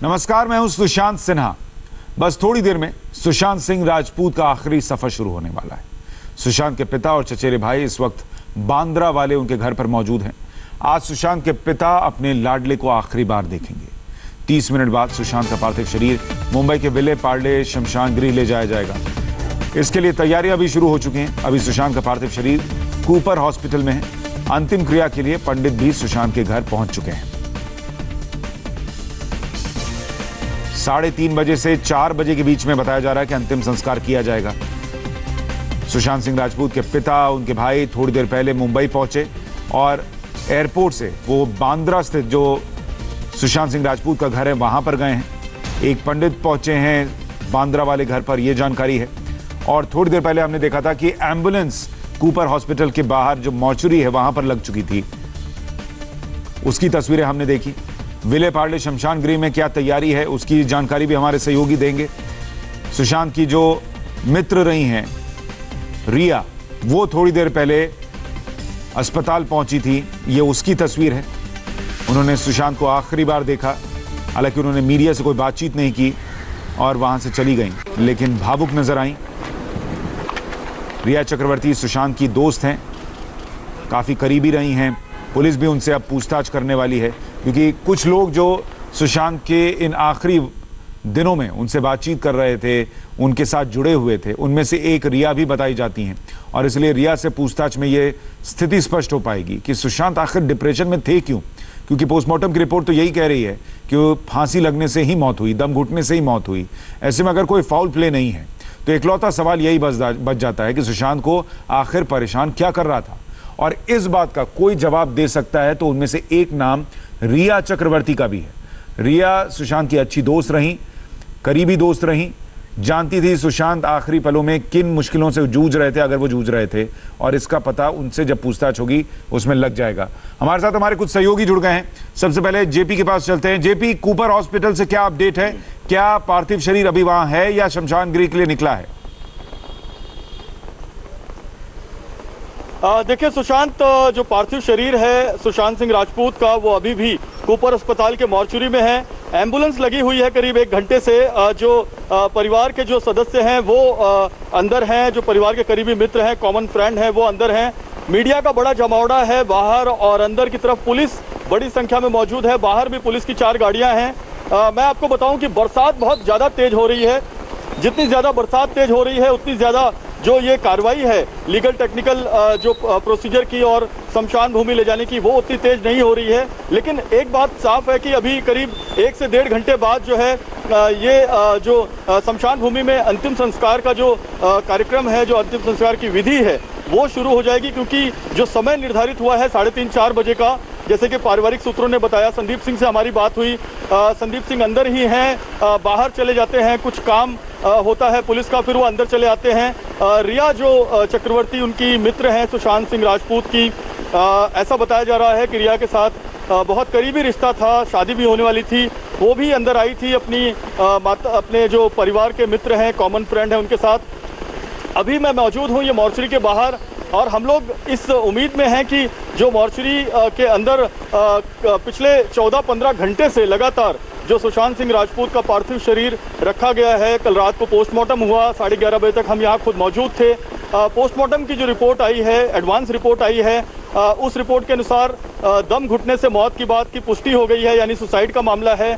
नमस्कार, मैं हूं सुशांत सिन्हा। बस थोड़ी देर में सुशांत सिंह राजपूत का आखिरी सफर शुरू होने वाला है। सुशांत के पिता और चचेरे भाई इस वक्त बांद्रा वाले उनके घर पर मौजूद हैं। आज सुशांत के पिता अपने लाडले को आखिरी बार देखेंगे। 30 मिनट बाद सुशांत का पार्थिव शरीर मुंबई के विले पार्ले शमशान गृह ले जाया जाएगा। इसके लिए तैयारियां भी शुरू हो चुकी हैं। अभी सुशांत का पार्थिव शरीर कूपर हॉस्पिटल में है। अंतिम क्रिया के लिए पंडित भी सुशांत के घर पहुंच चुके हैं। 3:30 बजे से 4 बजे के बीच में बताया जा रहा है कि अंतिम संस्कार किया जाएगा। सुशांत सिंह राजपूत के पिता, उनके भाई थोड़ी देर पहले मुंबई पहुंचे और एयरपोर्ट से वो बांद्रा स्थित जो सुशांत सिंह राजपूत का घर है वहां पर गए हैं। एक पंडित पहुंचे हैं बांद्रा वाले घर पर, यह जानकारी है। और थोड़ी देर पहले हमने देखा था कि एम्बुलेंस कूपर हॉस्पिटल के बाहर जो मॉर्चुरी है वहां पर लग चुकी थी, उसकी तस्वीरें हमने देखी। विले पार्ले शमशान गृह में क्या तैयारी है उसकी जानकारी भी हमारे सहयोगी देंगे। सुशांत की जो मित्र रही हैं रिया, वो थोड़ी देर पहले अस्पताल पहुंची थी, ये उसकी तस्वीर है। उन्होंने सुशांत को आखिरी बार देखा। हालांकि उन्होंने मीडिया से कोई बातचीत नहीं की और वहां से चली गई, लेकिन भावुक नजर आई। रिया चक्रवर्ती सुशांत की दोस्त हैं, काफी करीबी रही हैं। पुलिस भी उनसे अब पूछताछ करने वाली है, क्योंकि कुछ लोग जो सुशांत के इन आखिरी दिनों में उनसे बातचीत कर रहे थे, उनके साथ जुड़े हुए थे, उनमें से एक रिया भी बताई जाती हैं। और इसलिए रिया से पूछताछ में ये स्थिति स्पष्ट हो पाएगी कि सुशांत आखिर डिप्रेशन में थे क्यों। क्योंकि पोस्टमार्टम की रिपोर्ट तो यही कह रही है कि वो फांसी लगने से ही मौत हुई, दम घुटने से ही मौत हुई। ऐसे में अगर कोई फाउल प्ले नहीं है तो इकलौता सवाल यही बच जाता है कि सुशांत को आखिर परेशान क्या कर रहा था। और इस बात का कोई जवाब दे सकता है तो उनमें से एक नाम रिया चक्रवर्ती का भी है। रिया सुशांत की अच्छी दोस्त रही, करीबी दोस्त रही, जानती थी सुशांत आखिरी पलों में किन मुश्किलों से जूझ रहे थे, अगर वो जूझ रहे थे, और इसका पता उनसे जब पूछताछ होगी उसमें लग जाएगा। हमारे साथ हमारे कुछ सहयोगी जुड़ गए हैं। सबसे पहले जेपी के पास चलते हैं। जेपी, कूपर हॉस्पिटल से क्या अपडेट है? क्या पार्थिव शरीर अभी वहां है या शमशान गृह के लिए निकला है? देखिए सुशांत, जो पार्थिव शरीर है सुशांत सिंह राजपूत का, वो अभी भी कूपर अस्पताल के मॉर्चुरी में है। एम्बुलेंस लगी हुई है करीब 1 घंटे से। जो परिवार के जो सदस्य हैं वो अंदर हैं, जो परिवार के करीबी मित्र हैं, कॉमन फ्रेंड हैं, वो अंदर हैं। मीडिया का बड़ा जमावड़ा है बाहर, और अंदर की तरफ पुलिस बड़ी संख्या में मौजूद है। बाहर भी पुलिस की 4 गाड़ियां हैं। मैं आपको बताऊं कि बरसात बहुत ज़्यादा तेज हो रही है। जितनी ज़्यादा बरसात तेज हो रही है उतनी ज़्यादा जो ये कार्रवाई है लीगल टेक्निकल जो प्रोसीजर की और शमशान भूमि ले जाने की, वो उतनी तेज नहीं हो रही है। लेकिन एक बात साफ है कि अभी करीब 1 से 1.5 घंटे बाद जो है ये जो शमशान भूमि में अंतिम संस्कार का जो कार्यक्रम है, जो अंतिम संस्कार की विधि है, वो शुरू हो जाएगी। क्योंकि जो समय निर्धारित हुआ है 3:30-4 बजे का, जैसे कि पारिवारिक सूत्रों ने बताया, संदीप सिंह से हमारी बात हुई। संदीप सिंह अंदर ही हैं, बाहर चले जाते हैं, कुछ काम होता है पुलिस का, फिर वो अंदर चले आते हैं। रिया जो चक्रवर्ती उनकी मित्र हैं सुशांत सिंह राजपूत की, ऐसा बताया जा रहा है कि रिया के साथ बहुत करीबी रिश्ता था, शादी भी होने वाली थी। वो भी अंदर आई थी अपने जो परिवार के मित्र हैं, कॉमन फ्रेंड हैं, उनके साथ। अभी मैं मौजूद हूँ ये मॉर्चरी के बाहर, और हम लोग इस उम्मीद में हैं कि जो मॉर्चरी के अंदर पिछले 14-15 घंटे से लगातार जो सुशांत सिंह राजपूत का पार्थिव शरीर रखा गया है, कल रात को पोस्टमार्टम हुआ, 11:30 बजे तक हम यहाँ खुद मौजूद थे। पोस्टमार्टम की जो रिपोर्ट आई है, एडवांस रिपोर्ट आई है, उस रिपोर्ट के अनुसार दम घुटने से मौत की बात की पुष्टि हो गई है, यानी सुसाइड का मामला है।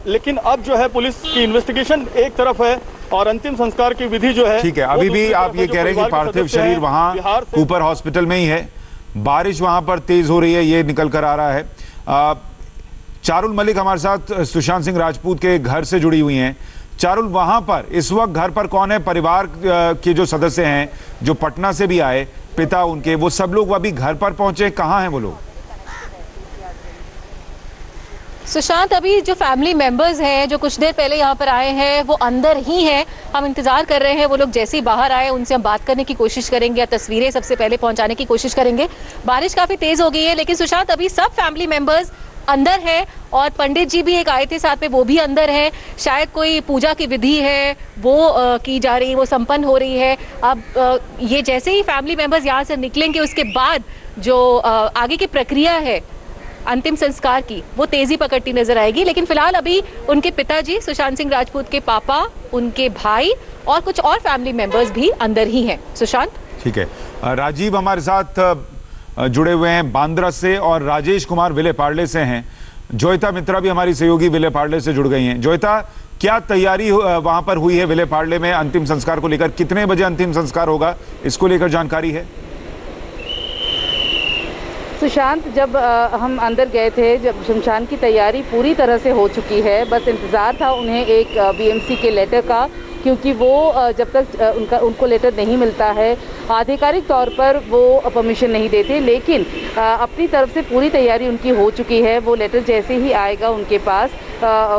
लेकिन अब जो है पुलिस की इन्वेस्टिगेशन एक तरफ है और अंतिम संस्कार की विधि जो है, ठीक है। अभी भी आप ये कह रहे हैं कि पार्थिव शरीर वहां कूपर हॉस्पिटल में ही है। बारिश वहां पर तेज हो रही है, ये निकल कर आ रहा है। चारुल मलिक हमारे साथ सुशांत सिंह राजपूत के घर से जुड़ी हुई हैं। चारुल, वहां पर इस वक्त घर पर कौन है? परिवार के जो सदस्य हैं, जो पटना से भी आए, पिता उनके, वो सब लोग अभी घर पर पहुंचे? कहाँ हैं वो लोग? सुशांत, अभी जो फैमिली मेंबर्स हैं जो कुछ देर पहले यहाँ पर आए हैं वो अंदर ही हैं। हम इंतजार कर रहे हैं, वो लोग जैसे ही बाहर आए उनसे हम बात करने की कोशिश करेंगे या तस्वीरें सबसे पहले पहुंचाने की कोशिश करेंगे। बारिश काफ़ी तेज़ हो गई है, लेकिन सुशांत अभी सब फैमिली मेंबर्स अंदर है और पंडित जी भी एक आए थे साथ में, वो भी अंदर है। शायद कोई पूजा की विधि है वो की जा रही है, वो संपन्न हो रही है। अब ये जैसे ही फैमिली मेंबर्स यहाँ से निकलेंगे उसके बाद जो आगे की प्रक्रिया है अंतिम संस्कार की वो तेजी पकड़ती नजर आएगी। लेकिन फिलहाल अभी उनके पिताजी सुशांत सिंह राजपूत के पापा, उनके भाई और कुछ और फैमिली मेंबर्स भी अंदर ही हैं। सुशांत, ठीक है। राजीव हमारे साथ जुड़े हुए हैं बांद्रा से और राजेश कुमार विले पार्ले से हैं। जोयता मित्रा भी हमारी सहयोगी विले पार्ले से जुड़ गई हैं। जोयता, क्या तैयारी वहां पर हुई है विले पार्ले में अंतिम संस्कार को लेकर? कितने बजे अंतिम संस्कार होगा, इसको लेकर जानकारी है? सुशांत, जब हम अंदर गए थे, जब शमशान की तैयारी पूरी तरह से हो चुकी है, बस इंतज़ार था उन्हें एक बीएमसी के लेटर का, क्योंकि वो जब तक उनको लेटर नहीं मिलता है आधिकारिक तौर पर वो परमिशन नहीं देते। लेकिन अपनी तरफ से पूरी तैयारी उनकी हो चुकी है। वो लेटर जैसे ही आएगा उनके पास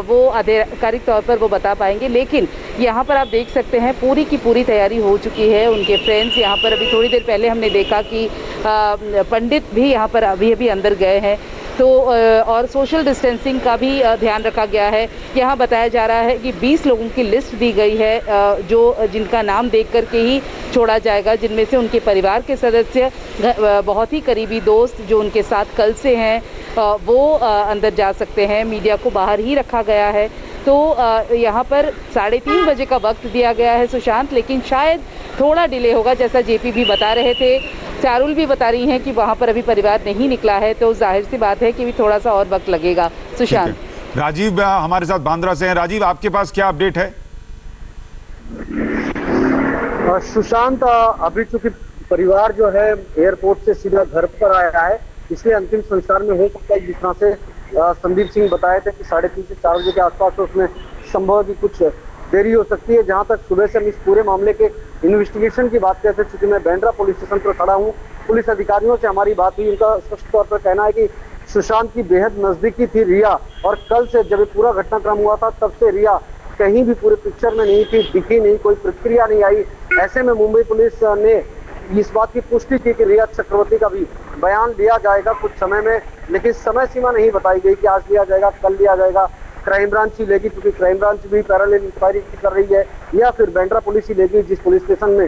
वो आधिकारिक तौर पर वो बता पाएंगे। लेकिन यहाँ पर आप देख सकते हैं पूरी की पूरी तैयारी हो चुकी है। उनके फ्रेंड्स यहाँ पर, अभी थोड़ी देर पहले हमने देखा कि पंडित भी यहाँ पर अभी अंदर गए हैं। तो और सोशल डिस्टेंसिंग का भी ध्यान रखा गया है। यहाँ बताया जा रहा है कि 20 लोगों की लिस्ट दी गई है जो जिनका नाम देख कर के ही छोड़ा जाएगा, जिनमें से उनके परिवार के सदस्य, बहुत ही करीबी दोस्त जो उनके साथ कल से हैं वो अंदर जा सकते हैं। मीडिया को बाहर ही रखा गया है। तो यहाँ पर 3:30 बजे का वक्त दिया गया है सुशांत, लेकिन शायद थोड़ा डिले होगा, जैसा जेपी भी बता रहे थे। चारुल भी बता रही हैं कि वहाँ पर अभी परिवार नहीं निकला है, तो जाहिर सी बात है कि भी थोड़ा सा और वक्त लगेगा। सुशांत, राजीव हमारे साथ बांद्रा से हैं। राजीव, आपके पास क्या अपडेट है? सुशांत, अभी चूंकि परिवार जो है एयरपोर्ट से सीधा घर पर आया है, इसलिए अंतिम संस्कार में हो सकता है जिस तरह से संदीप सिंह बताए थे कि 3:30 से 4 बजे के आसपास तो उसमें संभव की कुछ देरी हो सकती है। जहां तक सुबह से हम इस पूरे मामले के इन्वेस्टिगेशन की बात करते हैं, चूंकि मैं बांद्रा पुलिस स्टेशन पर खड़ा हूं, पुलिस अधिकारियों से हमारी बात हुई। उनका स्पष्ट तौर पर कहना है कि सुशांत की बेहद नजदीकी थी रिया, और कल से जब पूरा घटनाक्रम हुआ था तब से रिया कहीं भी पूरे पिक्चर में नहीं थी, दिखी नहीं, कोई प्रतिक्रिया नहीं आई। ऐसे में मुंबई पुलिस ने इस बात की पुष्टि की कि रिया चक्रवर्ती का भी बयान लिया जाएगा कुछ समय में, लेकिन समय सीमा नहीं बताई गई कि आज लिया जाएगा, कल लिया जाएगा। क्राइम ब्रांच ही लेगी, क्योंकि क्राइम ब्रांच भी पैरेलल इंक्वायरी कर रही है, या फिर बांद्रा पुलिस ही लेगी जिस पुलिस स्टेशन में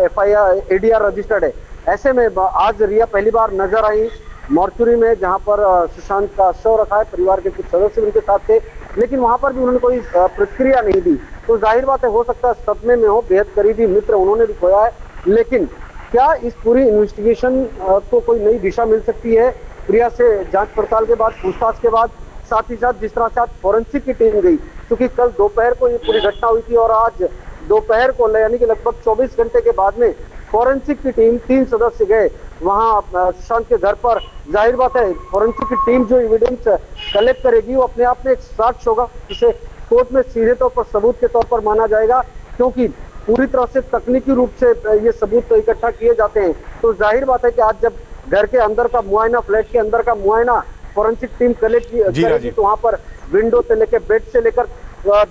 FIR ADR रजिस्टर्ड है। ऐसे में आज रिया पहली बार नजर आई मॉर्चुरी में, जहां पर सुशांत का शव रखा है। परिवार के कुछ सदस्य उनके साथ थे, लेकिन वहां पर भी उन्होंने कोई प्रतिक्रिया नहीं दी। तो जाहिर बात है, हो सकता है सदमे में हो, बेहद करीबी मित्र उन्होंने भी खोया है। लेकिन क्या इस पूरी इन्वेस्टिगेशन को कोई नई दिशा मिल सकती है प्रिया से जांच पड़ताल के बाद, पूछताछ के बाद? साथ ही साथ जिस तरह से आज फॉरेंसिक की टीम गई, क्योंकि कल दोपहर को ये पूरी घटना हुई थी और आज दोपहर को यानी कि लगभग 24 घंटे के बाद में फॉरेंसिक की टीम 3 सदस्य गए वहां सुशांत के घर पर। जाहिर बात है, फॉरेंसिक की टीम जो एविडेंस कलेक्ट करेगी वो अपने आप में एक साक्ष्य होगा, जिसे कोर्ट में सीधे तौर पर सबूत के तौर पर माना जाएगा, क्योंकि पूरी तरह से तकनीकी रूप से ये सबूत तो इकट्ठा किए जाते हैं। तो जाहिर बात है कि आज जब घर के अंदर का मुआयना, फ्लैट के अंदर का मुआयना फॉरेंसिक टीम कलेक्ट करेगी, तो वहां पर विंडो से लेकर, बेड से लेकर,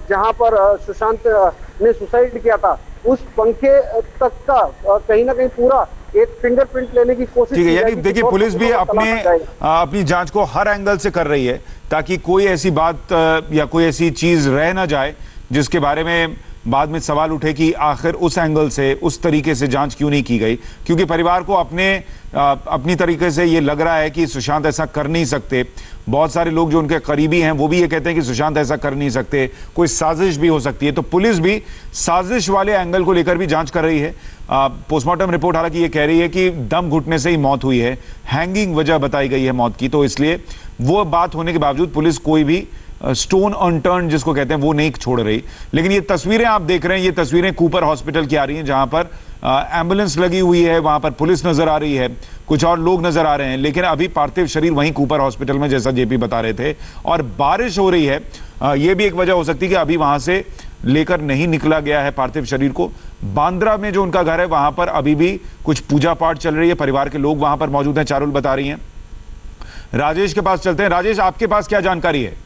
जहां पर सुशांत ने सुसाइड किया था उस पंखे तक का कहीं ना कहीं पूरा एक फिंगरप्रिंट लेने की कोशिश। ठीक है, यानी देखिए पुलिस भी अपनी जांच को हर एंगल से कर रही है ताकि कोई ऐसी बात या कोई ऐसी चीज रह ना जाए जिसके बारे में बाद में सवाल उठे कि आखिर उस एंगल से, उस तरीके से जांच क्यों नहीं की गई। क्योंकि परिवार को अपनी तरीके से ये लग रहा है कि सुशांत ऐसा कर नहीं सकते। बहुत सारे लोग जो उनके करीबी हैं वो भी ये कहते हैं कि सुशांत ऐसा कर नहीं सकते, कोई साजिश भी हो सकती है। तो पुलिस भी साजिश वाले एंगल को लेकर भी जांच कर रही है। पोस्टमार्टम रिपोर्ट हालांकि ये कह रही है कि दम घुटने से ही मौत हुई है, हैंगिंग वजह बताई गई है मौत की। तो इसलिए वो बात होने के बावजूद पुलिस कोई भी स्टोन अनटर्न जिसको कहते हैं वो नहीं छोड़ रही। लेकिन ये तस्वीरें आप देख रहे हैं, ये तस्वीरें कूपर हॉस्पिटल की आ रही हैं, जहां पर एम्बुलेंस लगी हुई है, वहां पर पुलिस नजर आ रही है, कुछ और लोग नजर आ रहे हैं। लेकिन अभी पार्थिव शरीर वहीं कूपर हॉस्पिटल में, जैसा जेपी बता रहे थे, और बारिश हो रही है। यह भी एक वजह हो सकती है कि अभी वहां से लेकर नहीं निकला गया है पार्थिव शरीर को। बांद्रा में जो उनका घर है वहां पर अभी भी कुछ पूजा पाठ चल रही है, परिवार के लोग वहां पर मौजूद हैं, चारुल बता रही हैं। राजेश के पास चलते हैं। राजेश, आपके पास क्या जानकारी है?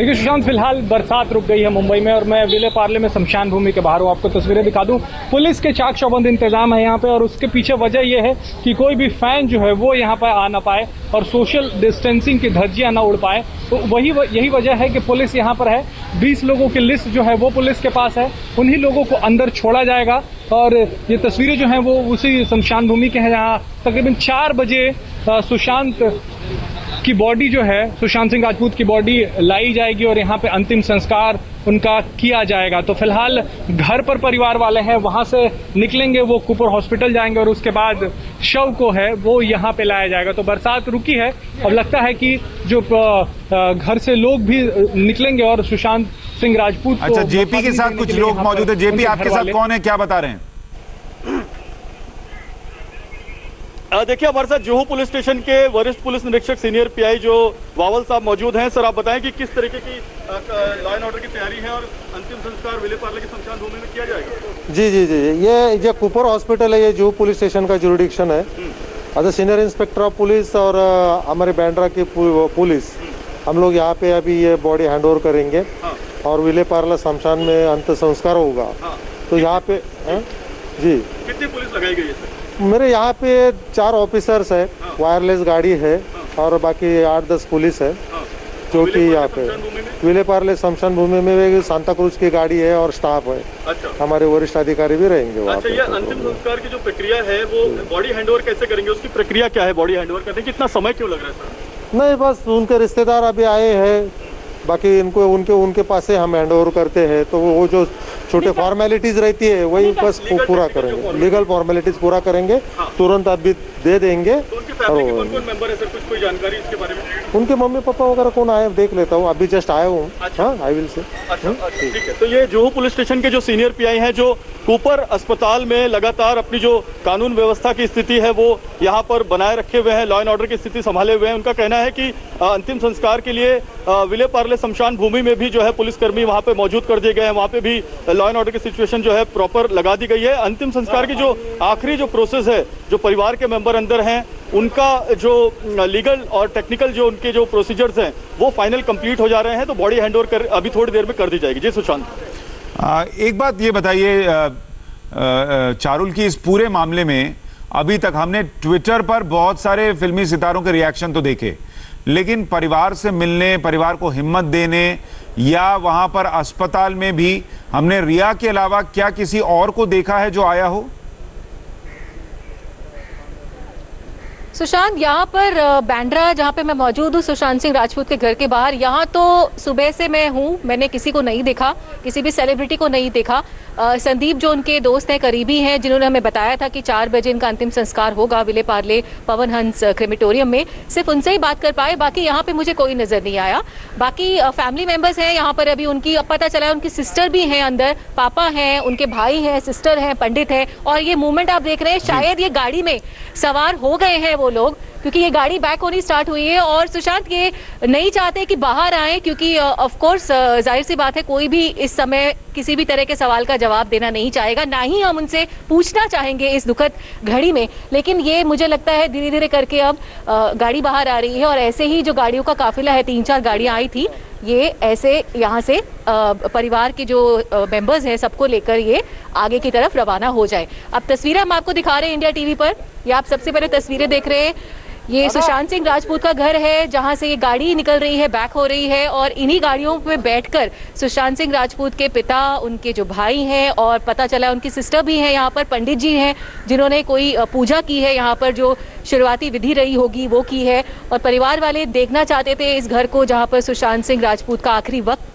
देखिए सुशांत, फिलहाल बरसात रुक गई है मुंबई में और मैं विले पार्ले में शमशान भूमि के बाहर हूँ। आपको तस्वीरें दिखा दूँ, पुलिस के चाक चौबंद इंतजाम है यहाँ पे और उसके पीछे वजह यह है कि कोई भी फैन जो है वो यहाँ पर आ ना पाए और सोशल डिस्टेंसिंग की धज्जियाँ ना उड़ पाए। तो यही वजह है कि पुलिस यहाँ पर है। 20 लोगों की लिस्ट जो है वो पुलिस के पास है, उन्हीं लोगों को अंदर छोड़ा जाएगा। और ये तस्वीरें जो हैं वो उसी शमशान भूमि के हैं जहाँ तकरीबन 4 बजे सुशांत की बॉडी जो है, सुशांत सिंह राजपूत की बॉडी लाई जाएगी और यहाँ पे अंतिम संस्कार उनका किया जाएगा। तो फिलहाल घर पर परिवार वाले हैं, वहाँ से निकलेंगे, वो कुपर हॉस्पिटल जाएंगे और उसके बाद शव को है वो यहाँ पे लाया जाएगा। तो बरसात रुकी है, अब लगता है कि जो घर से लोग भी निकलेंगे और सुशांत सिंह राजपूत को। अच्छा, जेपी के साथ कुछ लोग मौजूद है। जेपी, आपके साथ कौन है, क्या बता रहे हैं? देखिए, हमारे साथ जुहू पुलिस स्टेशन के वरिष्ठ पुलिस निरीक्षक सीनियर पीआई जो वावल साहब मौजूद हैं। सर, आप बताएं कि किस तरीके की लॉ एंड ऑर्डर की तैयारी है और अंतिम संस्कार विले पार्ले की शमशान भूमि में किया जाएगा? जी, ये जो कुपर हॉस्पिटल है, ये जुहू पुलिस स्टेशन का जुरिडिक्शन है। As senior inspector of police और हमारे बांद्रा की पुलिस, हम लोग यहाँ पे अभी ये बॉडी हैंड ओवर करेंगे और विले पार्ले शमशान में अंत संस्कार होगा। तो यहाँ पे जी कितनी पुलिस लगाई गई है सर? मेरे यहाँ पे 4 ऑफिसर्स है, वायरलेस गाड़ी है और बाकी 8-10 पुलिस है जो कि यहाँ पे विले पार्ले शमशान भूमि में सांता क्रूज की गाड़ी है और स्टाफ है। अच्छा, हमारे वरिष्ठ अधिकारी भी रहेंगे वहाँ अच्छा, पे। ये अंतिम संस्कार की जो प्रक्रिया है वो बॉडी हैंडओवर कैसे करेंगे? उसकी प्रक्रिया क्या है? बॉडी हैंडओवर करने कितना समय क्यों लग रहा है सर? नहीं, बस उनके रिश्तेदार अभी आए हैं, बाकी इनको उनके पास से हम हैंड ओवर करते हैं। तो वो जो छोटे फॉर्मेलिटीज रहती है वही बस पूरा करेंगे, लीगल फॉर्मेलिटीज पूरा करेंगे, तुरंत अभी दे देंगे। तो उनकी फैमिली के कौन-कौन मेंबर है सर? कुछ कोई जानकारी इसके बारे में? उनके मम्मी पापा वगैरह कौन आए देख लेता हूँ, अभी जस्ट आया हूँ। हाँ, आई विल से। अच्छा, ठीक है। तो ये जुहू पुलिस स्टेशन के जो सीनियर पीआई हैं, जो कूपर अस्पताल में लगातार अपनी जो कानून व्यवस्था की स्थिति है वो यहाँ पर बनाए रखे हुए हैं, लॉ एंड ऑर्डर की स्थिति संभाले हुए हैं। उनका कहना है कि अंतिम संस्कार के लिए विले पार्ले शमशान भूमि में भी जो है पुलिसकर्मी वहाँ पे मौजूद कर दिए गए हैं। वहाँ पे भी लॉ एंड ऑर्डर की सिचुएशन जो है प्रॉपर लगा दी गई है। अंतिम संस्कार की जो आखिरी जो प्रोसेस है, जो परिवार के मेंबर अंदर हैं, उनका जो लीगल और टेक्निकल जो उनके जो प्रोसीजर्स हैं वो फाइनल कंप्लीट हो जा रहे हैं। तो बॉडी हैंडओवर कर अभी थोड़ी देर में कर दी जाएगी। जी सुशांत, एक बात ये बताइए चारुल की, इस पूरे मामले में अभी तक हमने ट्विटर पर बहुत सारे फिल्मी सितारों के रिएक्शन तो देखे, लेकिन परिवार से मिलने, परिवार को हिम्मत देने या वहां पर अस्पताल में भी हमने रिया के अलावा क्या किसी और को देखा है जो आया हो? सुशांत, यहाँ पर बांद्रा जहाँ पे मैं मौजूद हूँ सुशांत सिंह राजपूत के घर के बाहर, यहाँ तो सुबह से मैं हूँ, मैंने किसी को नहीं देखा, किसी भी सेलिब्रिटी को नहीं देखा। संदीप जो उनके दोस्त हैं, करीबी हैं, जिन्होंने हमें बताया था कि 4 बजे इनका अंतिम संस्कार होगा विले पार्ले पवन हंस क्रेमेटोरियम में, सिर्फ उनसे ही बात कर पाए। बाकी यहाँ पे मुझे कोई नजर नहीं आया। बाकी फैमिली मेंबर्स हैं यहाँ पर, अभी उनकी अब पता चला है उनकी सिस्टर भी हैं अंदर, पापा हैं, उनके भाई हैं, सिस्टर हैं, पंडित है। और ये मूवमेंट आप देख रहे हैं, शायद ये गाड़ी में सवार हो गए हैं वो लोग, क्योंकि ये गाड़ी बैक होनी स्टार्ट हुई है। और सुशांत, ये नहीं चाहते कि बाहर आए, क्योंकि ऑफ कोर्स जाहिर सी बात है कोई भी इस समय किसी भी तरह के सवाल का जवाब देना नहीं चाहेगा, ना ही हम उनसे पूछना चाहेंगे इस दुखद घड़ी में। लेकिन ये मुझे लगता है धीरे धीरे करके अब गाड़ी बाहर आ रही है और ऐसे ही जो गाड़ियों का काफिला है, 3-4 गाड़ियां आई थी, ये ऐसे यहाँ से परिवार के जो मेंबर्स हैं सबको लेकर ये आगे की तरफ रवाना हो जाए। अब तस्वीरें हम आपको दिखा रहे हैं इंडिया टीवी पर। ये आप सबसे पहले तस्वीरें देख रहे हैं, ये सुशांत सिंह राजपूत का घर है जहां से ये गाड़ी निकल रही है, बैक हो रही है। और इन्हीं गाड़ियों में बैठकर सुशांत सिंह राजपूत के पिता, उनके जो भाई हैं और पता चला उनकी सिस्टर भी हैं यहाँ पर, पंडित जी हैं जिन्होंने कोई पूजा की है यहाँ पर, जो शुरुआती विधि रही होगी वो की है। और परिवार वाले देखना चाहते थे इस घर को जहाँ पर सुशांत सिंह राजपूत का आखिरी वक्त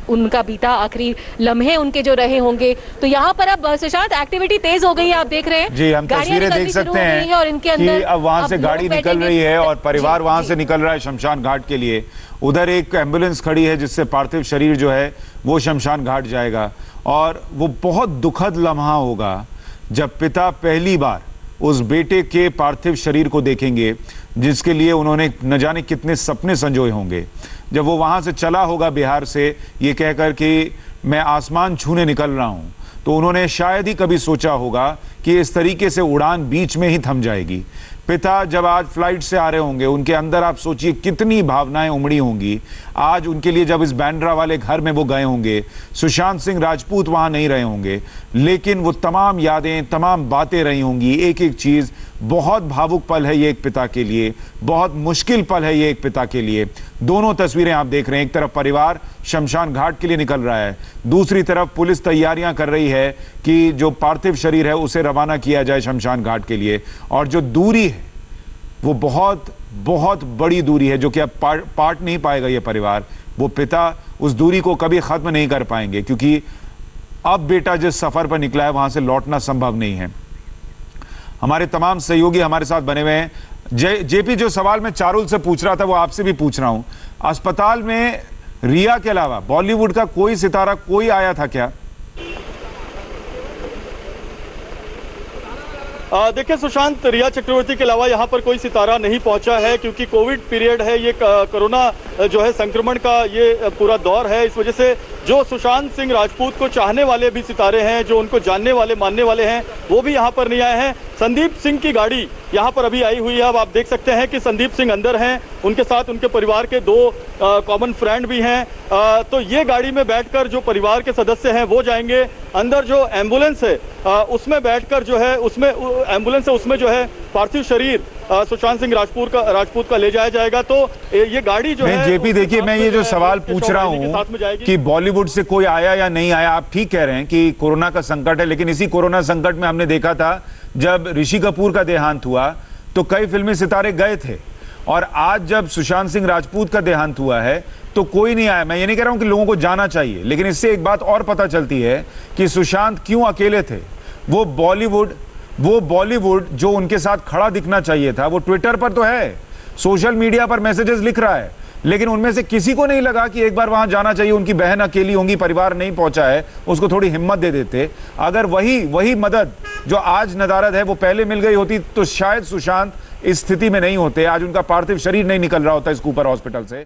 उनका बीता, आखिरी लम्हे उनके जो रहे होंगे। तो यहाँ पर अब सुशांत एक्टिविटी तेज हो गई है, आप देख रहे हैं। जी, हम तस्वीरें देख सकते हैं और इनके अंदर अब वहां से गाड़ी निकल रही है और परिवार वहां से निकल रहा है शमशान घाट के लिए। उधर एक एम्बुलेंस खड़ी है जिससे पार्थिव शरीर जो है वो शमशान घाट जाएगा। और वो बहुत दुखद लम्हा होगा जब पिता पहली बार उस बेटे के पार्थिव शरीर को देखेंगे जिसके लिए उन्होंने न जाने कितने सपने संजोए होंगे। जब वो वहां से चला होगा बिहार से ये कहकर कि मैं आसमान छूने निकल रहा हूं, तो उन्होंने शायद ही कभी सोचा होगा कि इस तरीके से उड़ान बीच में ही थम जाएगी। पिता जब आज फ्लाइट से आ रहे होंगे, उनके अंदर आप सोचिए कितनी भावनाएं उमड़ी होंगी। आज उनके लिए जब इस बांद्रा वाले घर में वो गए होंगे, सुशांत सिंह राजपूत वहां नहीं रहे होंगे, लेकिन वो तमाम यादें, तमाम बातें रही होंगी। एक एक चीज बहुत भावुक पल है ये एक पिता के लिए, बहुत मुश्किल पल है ये एक पिता के लिए। दोनों तस्वीरें आप देख रहे हैं, एक तरफ परिवार शमशान घाट के लिए निकल रहा है, दूसरी तरफ पुलिस तैयारियां कर रही है कि जो पार्थिव शरीर है उसे रवाना किया जाए शमशान घाट के लिए। और जो दूरी है वो बहुत बहुत बड़ी दूरी है, जो कि अब पाट नहीं पाएगा ये परिवार। वो पिता उस दूरी को कभी खत्म नहीं कर पाएंगे, क्योंकि अब बेटा जिस सफर पर निकला है वहां से लौटना संभव नहीं है। हमारे तमाम सहयोगी हमारे साथ बने हुए हैं। जेपी, जो सवाल मैं चारुल से पूछ रहा था वो आपसे भी पूछ रहा हूं। अस्पताल में रिया के अलावा बॉलीवुड का कोई सितारा कोई आया था क्या? देखिए सुशांत, रिया चक्रवर्ती के अलावा यहाँ पर कोई सितारा नहीं पहुंचा है, क्योंकि कोविड पीरियड है, ये कोरोना जो है संक्रमण का ये पूरा दौर है। इस वजह से जो सुशांत सिंह राजपूत को चाहने वाले भी सितारे हैं, जो उनको जानने वाले मानने वाले हैं, वो भी यहाँ पर नहीं आए हैं। संदीप सिंह की गाड़ी यहाँ पर अभी आई हुई है। अब आप देख सकते हैं कि संदीप सिंह अंदर हैं, उनके साथ उनके परिवार के दो कॉमन फ्रेंड भी हैं। तो ये गाड़ी में बैठकर जो परिवार के सदस्य हैं वो जाएंगे। अंदर जो एम्बुलेंस है उसमें बैठकर जो है उसमें एम्बुलेंस है उसमें जो है पार्थिव शरीर सुशांत सिंह राजपूत का ले जाया जाएगा। तो ये गाड़ी जो है जेपी, देखिए मैं ये जो सवाल पूछ रहा हूँ कि बॉलीवुड से कोई आया या नहीं आया, आप ठीक कह रहे हैं कि कोरोना का संकट है, लेकिन इसी कोरोना संकट में हमने देखा था जब ऋषि कपूर का देहांत हुआ तो कई फिल्मी सितारे गए थे, और आज जब सुशांत सिंह राजपूत का देहांत हुआ है तो कोई नहीं आया। मैं ये नहीं कह रहा हूं कि लोगों को जाना चाहिए, लेकिन इससे एक बात और पता चलती है कि सुशांत क्यों अकेले थे। वो बॉलीवुड जो उनके साथ खड़ा दिखना चाहिए था, वो ट्विटर पर तो है, सोशल मीडिया पर मैसेजेस लिख रहा है, लेकिन उनमें से किसी को नहीं लगा कि एक बार वहां जाना चाहिए। उनकी बहन अकेली होंगी, परिवार नहीं पहुंचा है, उसको थोड़ी हिम्मत दे देते। अगर वही मदद जो आज नदारद है वो पहले मिल गई होती तो शायद सुशांत इस स्थिति में नहीं होते। आज उनका पार्थिव शरीर नहीं निकल रहा होता इस कूपर हॉस्पिटल से।